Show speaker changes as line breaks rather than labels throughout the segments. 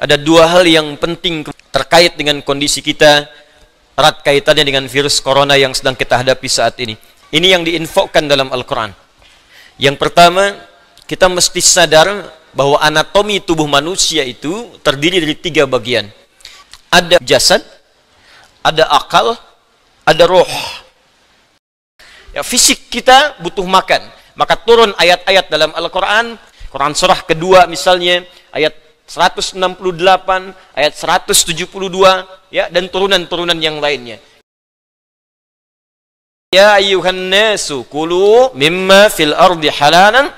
Ada dua hal yang penting terkait dengan kondisi kita, erat kaitannya dengan virus corona yang sedang kita hadapi saat ini. Ini yang diinfokan dalam Al-Quran. Yang pertama, kita mesti sadar bahwa anatomi tubuh manusia itu terdiri dari 3 bagian. Ada jasad, ada akal, ada roh. Ya, fisik kita butuh makan. Maka turun ayat-ayat dalam Al-Quran, Quran surah kedua misalnya, ayat 168, ayat 172, ya, dan turunan-turunan yang lainnya. Ya ayyuhan nasu kulu mimma fil ardi halalan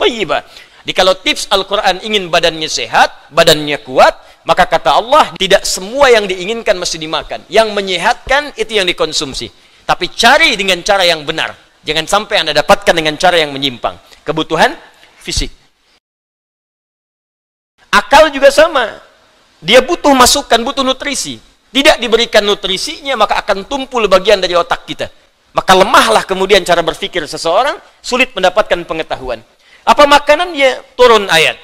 thayyibah. Jadi kalau tips Al-Quran ingin badannya sehat, badannya kuat, maka kata Allah, tidak semua yang diinginkan mesti dimakan. Yang menyehatkan itu yang dikonsumsi. Tapi cari dengan cara yang benar. Jangan sampai Anda dapatkan dengan cara yang menyimpang. Kebutuhan fisik. Akal juga sama. Dia butuh masukan, butuh nutrisi. Tidak diberikan nutrisinya, maka akan tumpul bagian dari otak kita. Maka lemahlah kemudian cara berpikir seseorang, sulit mendapatkan pengetahuan. Apa makanannya? Turun ayat.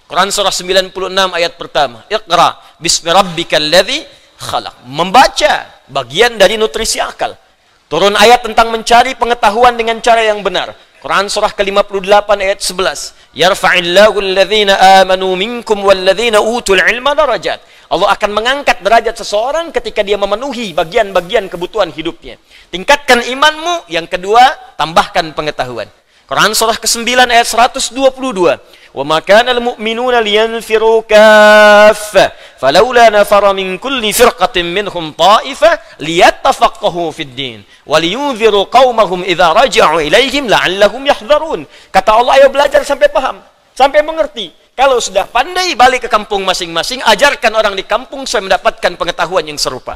Quran surah 96 ayat pertama. Iqra bismi rabbikal ladzi khalaq. Membaca bagian dari nutrisi akal. Turun ayat tentang mencari pengetahuan dengan cara yang benar. Quran surah ke-58 ayat 11. Yarfa'illahu alladhina amanu minkum walladhina utul ilma darajat. Allah akan mengangkat derajat seseorang ketika dia memenuhi bagian-bagian kebutuhan hidupnya. Tingkatkan imanmu. Yang kedua, tambahkan pengetahuan. Quran surah ke-9 ayat 122. Wa ma kana al-mu'minuna liyanfiru kaffah falawla nafara min kulli firqatin minhum ta'ifah liyattafaqahu fid din wa liyunziru qaumahum idza raja'u ilaihim la'allahum yahdharun. Kata Allah, ayo belajar sampai paham, sampai mengerti. Kalau sudah pandai, balik ke kampung masing-masing, ajarkan orang di kampung supaya mendapatkan pengetahuan yang serupa.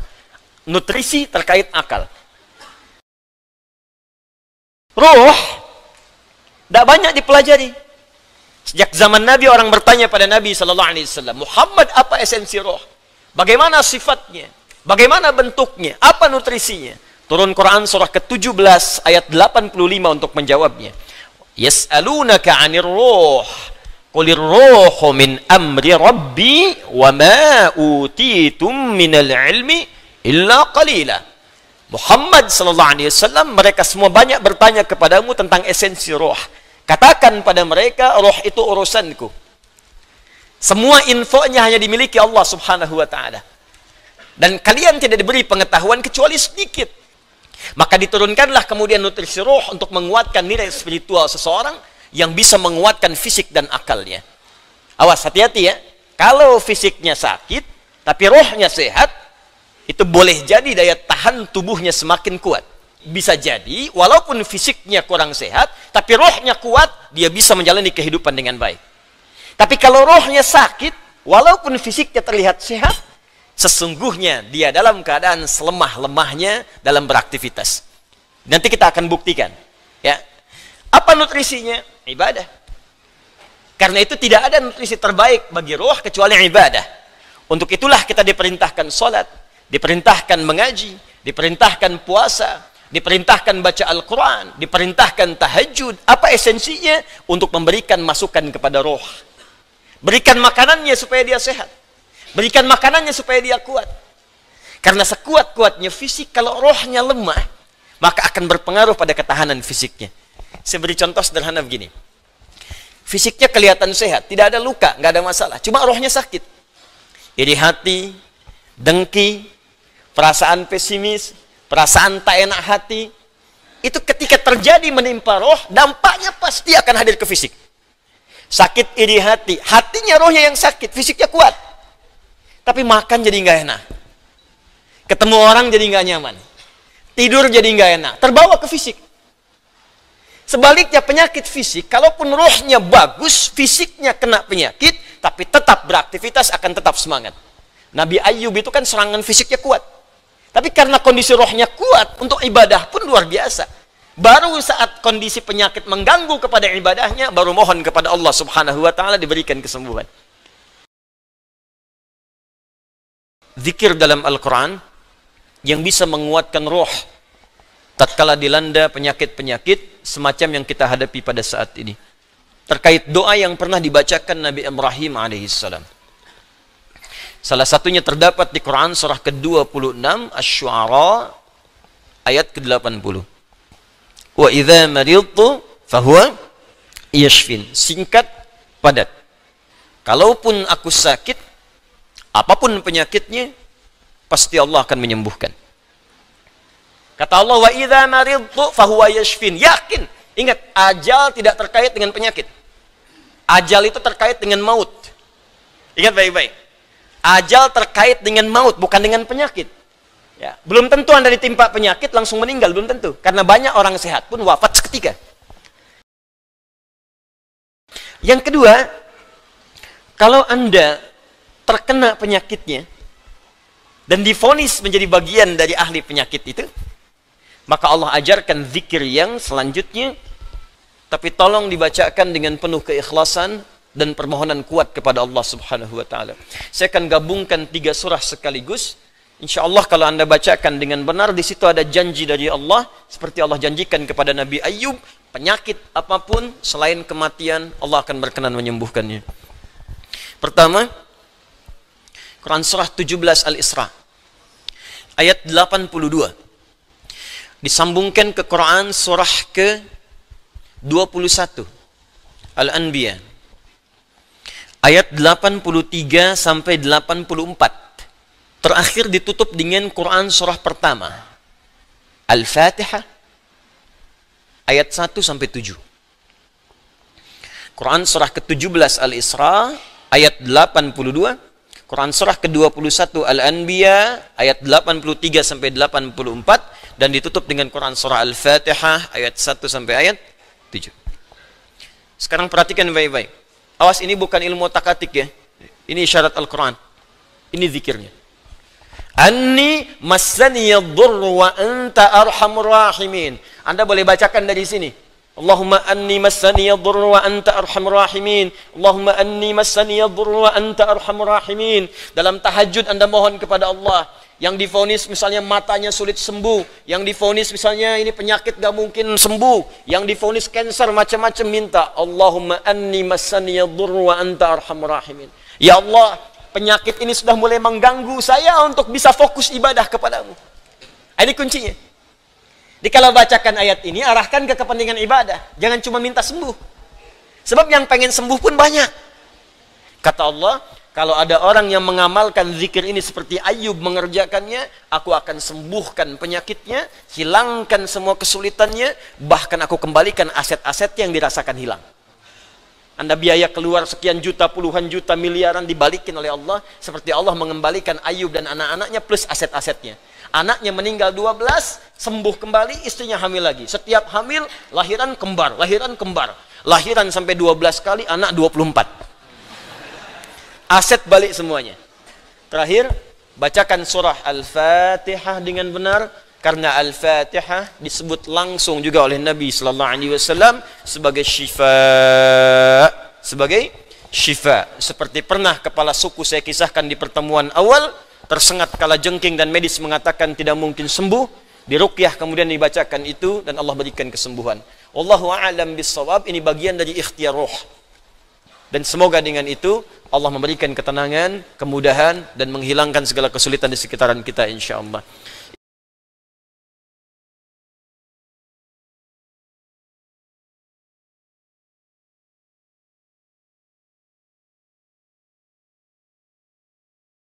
Nutrisi terkait akal. Ruh tidak banyak dipelajari. Sejak zaman Nabi, orang bertanya pada Nabi SAW, Muhammad, apa esensi roh? Bagaimana sifatnya? Bagaimana bentuknya? Apa nutrisinya? Turun Quran surah ke-17 ayat 85 untuk menjawabnya. Yas'alunaka 'anir ruh. Qulir ruhu min amri rabbi wa ma utitum minal ilmi illa qalila. Muhammad SAW, mereka semua banyak bertanya kepadamu tentang esensi roh. Katakan pada mereka, roh itu urusanku. Semua infonya hanya dimiliki Allah subhanahu wa ta'ala. Dan kalian tidak diberi pengetahuan kecuali sedikit. Maka diturunkanlah kemudian nutrisi roh untuk menguatkan nilai spiritual seseorang yang bisa menguatkan fisik dan akalnya. Awas, hati-hati ya. Kalau fisiknya sakit, tapi rohnya sehat, itu boleh jadi daya tahan tubuhnya semakin kuat. Bisa jadi, walaupun fisiknya kurang sehat, tapi rohnya kuat, dia bisa menjalani kehidupan dengan baik. Tapi kalau rohnya sakit, walaupun fisiknya terlihat sehat, sesungguhnya dia dalam keadaan selemah-lemahnya dalam beraktivitas. Nanti kita akan buktikan. Ya. Apa nutrisinya? Ibadah. Karena itu tidak ada nutrisi terbaik bagi roh kecuali ibadah. Untuk itulah kita diperintahkan sholat, diperintahkan mengaji, diperintahkan puasa, diperintahkan baca Al-Quran, diperintahkan tahajud. Apa esensinya? Untuk memberikan masukan kepada roh. Berikan makanannya supaya dia sehat. Berikan makanannya supaya dia kuat. Karena sekuat-kuatnya fisik, kalau rohnya lemah, maka akan berpengaruh pada ketahanan fisiknya. Saya beri contoh sederhana begini. Fisiknya kelihatan sehat, tidak ada luka, nggak ada masalah. Cuma rohnya sakit. Iri hati, dengki, perasaan pesimis, perasaan tak enak hati, itu ketika terjadi menimpa roh, dampaknya pasti akan hadir ke fisik. Sakit iri hati, hatinya rohnya yang sakit, fisiknya kuat. Tapi makan jadi nggak enak. Ketemu orang jadi nggak nyaman. Tidur jadi nggak enak, terbawa ke fisik. Sebaliknya penyakit fisik, kalaupun rohnya bagus, fisiknya kena penyakit, tapi tetap beraktivitas, akan tetap semangat. Nabi Ayyub itu kan serangan fisiknya kuat. Tapi karena kondisi rohnya kuat, untuk ibadah pun luar biasa. Baru saat kondisi penyakit mengganggu kepada ibadahnya, baru mohon kepada Allah subhanahu wa ta'ala diberikan kesembuhan. Zikir dalam Al-Quran yang bisa menguatkan roh tatkala dilanda penyakit-penyakit semacam yang kita hadapi pada saat ini. Terkait doa yang pernah dibacakan Nabi Ibrahim alaihissalam. Salah satunya terdapat di Quran surah ke-26 Asy-Syu'ara ayat ke-80. Wa idza maridtu fahuwa yashfin. Singkat, padat. Kalaupun aku sakit, apapun penyakitnya, pasti Allah akan menyembuhkan. Kata Allah, wa idza maridtu fahuwa yashfin. Yakin. Ingat, ajal tidak terkait dengan penyakit. Ajal itu terkait dengan maut. Ingat baik-baik. Ajal terkait dengan maut, bukan dengan penyakit. Ya, belum tentu Anda ditimpa penyakit langsung meninggal, belum tentu. Karena banyak orang sehat pun wafat seketika. Yang kedua, kalau Anda terkena penyakitnya dan divonis menjadi bagian dari ahli penyakit itu, maka Allah ajarkan zikir yang selanjutnya, tapi tolong dibacakan dengan penuh keikhlasan dan permohonan kuat kepada Allah Subhanahu wa taala. Saya akan gabungkan 3 surah sekaligus. Insya Allah kalau Anda bacakan dengan benar, di situ ada janji dari Allah, seperti Allah janjikan kepada Nabi Ayyub, penyakit apapun selain kematian, Allah akan berkenan menyembuhkannya. Pertama, Quran surah 17 Al-Isra ayat 82. Disambungkan ke Quran surah ke-21 Al-Anbiya ayat 83 sampai 84. Terakhir ditutup dengan Quran surah pertama Al-Fatihah ayat 1 sampai 7. Quran surah ke-17 Al-Isra ayat 82, Quran surah ke-21 Al-Anbiya ayat 83 sampai 84, dan ditutup dengan Quran surah Al-Fatihah ayat 1 sampai ayat 7. Sekarang perhatikan baik-baik. Awas, ini bukan ilmu takatik ya. Ini isyarat Al-Quran. Ini zikirnya. Anni massani yadhurru wa anta arhamur rahimin. Anda boleh bacakan dari sini. Allahumma anni massani yadhurru wa anta arhamur rahimin. Allahumma anni massani yadhurru wa anta arhamur rahimin. Dalam tahajud Anda mohon kepada Allah. Yang divonis misalnya matanya sulit sembuh, yang divonis misalnya ini penyakit gak mungkin sembuh, yang divonis cancer macam-macam, minta Allahumma anni massani yadhurru wa anta arhamur rahimin. Ya Allah, penyakit ini sudah mulai mengganggu saya untuk bisa fokus ibadah kepadamu. Ini kuncinya. Jadi kalau bacakan ayat ini, arahkan ke kepentingan ibadah. Jangan cuma minta sembuh. Sebab yang pengen sembuh pun banyak. Kata Allah, kalau ada orang yang mengamalkan zikir ini seperti Ayyub mengerjakannya, aku akan sembuhkan penyakitnya, hilangkan semua kesulitannya, bahkan aku kembalikan aset-aset yang dirasakan hilang. Anda biaya keluar sekian juta, puluhan juta, miliaran dibalikin oleh Allah, seperti Allah mengembalikan Ayyub dan anak-anaknya plus aset-asetnya. Anaknya meninggal 12, sembuh kembali, istrinya hamil lagi. Setiap hamil, lahiran kembar, lahiran kembar. Lahiran sampai 12 kali, anak 24. Aset balik semuanya. Terakhir, bacakan surah Al-Fatihah dengan benar, karena Al-Fatihah disebut langsung juga oleh Nabi sallallahu alaihi wasallam sebagai syifa, seperti pernah kepala suku saya kisahkan di pertemuan awal, tersengat kala jengking dan medis mengatakan tidak mungkin sembuh, diruqyah kemudian dibacakan itu dan Allah berikan kesembuhan. Wallahu a'lam bissawab. Ini bagian dari ikhtiar roh. Dan semoga dengan itu Allah memberikan ketenangan, kemudahan, dan menghilangkan segala kesulitan di sekitaran kita insyaallah.